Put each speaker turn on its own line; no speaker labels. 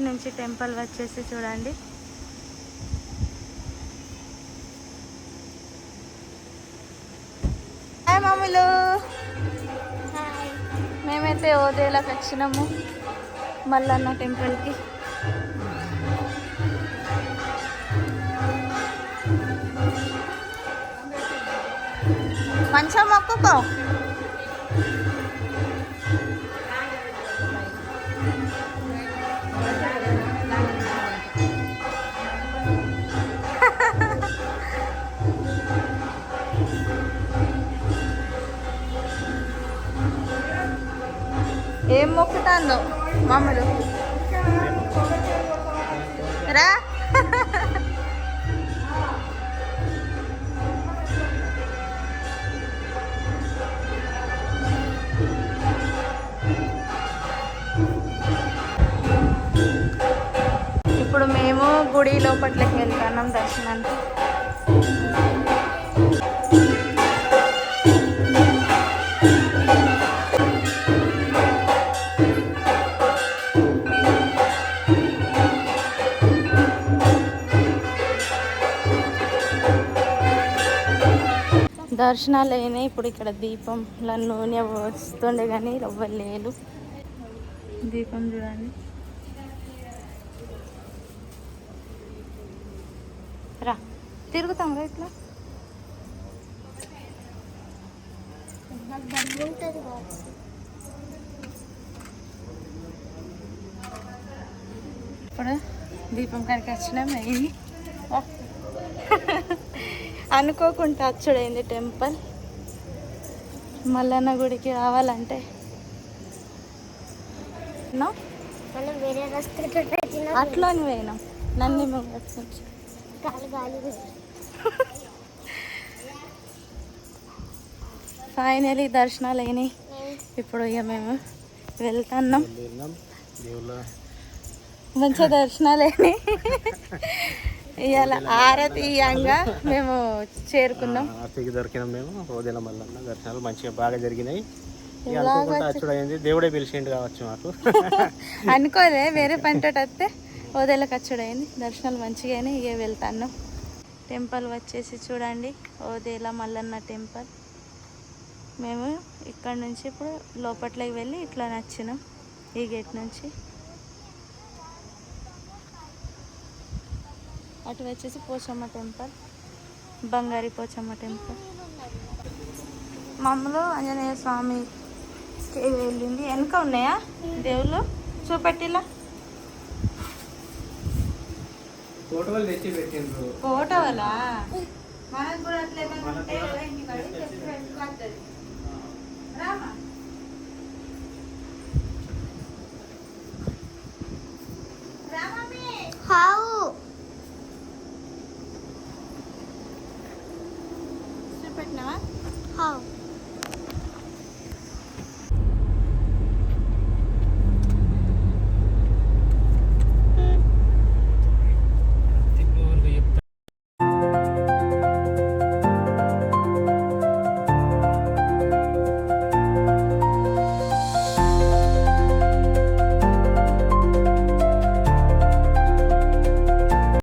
నుంచి టెంపుల్ వచ్చేసి చూడండి. హాయ్ మామూలు, మేమైతే ఓదేలాకి వచ్చినాము మల్లన్న టెంపుల్కి. మంచిగా మొక్కుకో. ఏం మొక్కుతాందో మామూలు రా. ఇప్పుడు మేము గుడి లోపట్లకి వెళ్తున్నాం దర్శనానికి. దర్శనాలు అయినాయి. ఇప్పుడు ఇక్కడ దీపంలో నూనె వస్తుండే కానీ ఎవ్వరు లేరు. దీపం చూడండి. రా తిరుగుతాం రా ఇట్లా. ఇప్పుడు దీపం కాడికి వచ్చినాం. అయింది అనుకోకుండా అచ్చుడైంది టెంపుల్. మల్లన్న గుడికి రావాలంటే అట్లా పోయినాం. నన్ను ఫైనలీ దర్శనాలు అయినాయి. ఇప్పుడు ఇక మేము వెళ్తున్నాం. మంచిగా దర్శనాలు అయినాయి. ఇవాళ ఆరతీయంగా మేము చేరుకున్నాం.
దొరికినాం మేము. ఓదేల మల్లన్న దర్శనాలు మంచిగా బాగా జరిగినాయి. అచ్చుడైంది, దేవుడే పిలిచిండు కావచ్చు మాకు.
అనుకోలే వేరే పనితో వస్తే ఓదేలకు అచ్చుడైంది. దర్శనాలు మంచిగా అయినాయి. ఇక వెళ్తాను. టెంపుల్ వచ్చేసి చూడండి, ఓదేల మల్లన్న టెంపుల్. మేము ఇక్కడ నుంచి ఇప్పుడు లోపట్లోకి వెళ్ళి ఇట్లా నచ్చినాం ఈ గేట్ నుంచి. అటు వచ్చేసి పోచమ్మ టెంపుల్, బంగారి పోచమ్మ టెంపుల్. మమ్మలో ఆంజనేయ స్వామికి వెళ్ళింది. వెనక ఉన్నాయా దేవుళ్ళు చూపెట్టిలా? ఫోటోలా మనకు కూడా అట్లా రామా.